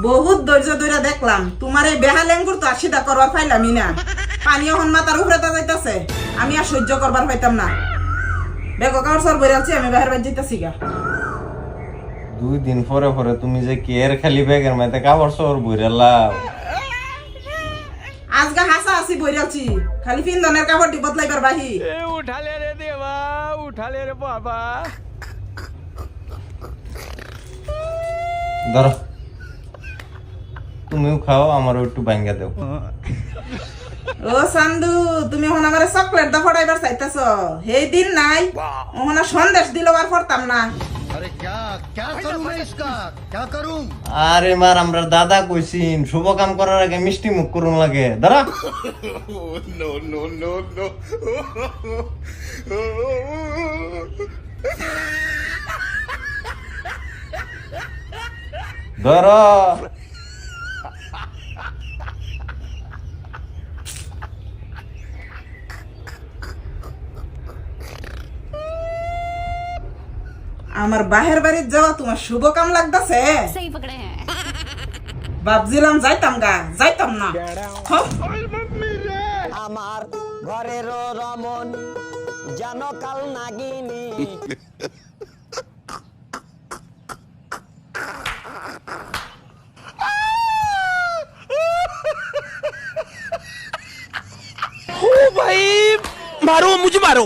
বহুত ধৈর্য ধরে দেখলাম তোমার এই বেহালেঙ্গুর তো আর সিধা করবার পাইলামই না। পানি এখন মাথার উপরে তা যাইতাছে, আমি আর সহ্য করবার পাইতাম না। বেগো কার সর বইরা আছি, আমি বাহির বাইর যাইতাছি গা। 2 দিন পরে পরে তুমি যে কেয়ার খালি ব্যাগের মধ্যে কাপড় সর বইরালা। আজগা হাসা আসি বইরাছি, খালি পিন্দনের কাপড়টি বদলাইবার বাহি। উঠালে রে দেবা, উঠালে রে বাবা। ধরো তুমিও খাও, আমারও একটু ভাঙ্গা দাও। ও সান্দু, তুমি এখন আমারে চকলেট দা ফড়াইবার চাইতাছ? হেই দিন নাই, ওহন সন্দেশ দিলো আর পড়তাম না। अरे क्या क्या करूं मैं इसका क्या करूं আরে মার, আমরা দাদা কইছিন শুভ কাম করার আগে মিষ্টি মুখ করুন লাগে। দাঁড়া नो नो नो नो ধরো। আমার বাহের বাড়ির যাওয়া তোমার শুভ কাম লাগতাছে? सही पकड़े हैं। ভাবছিলাম যাইতাম গা, যাইতাম না। হপ। আমার ঘরের রমন যেন কাল নাগিনী ओ भाई मारो, मुझे मारो।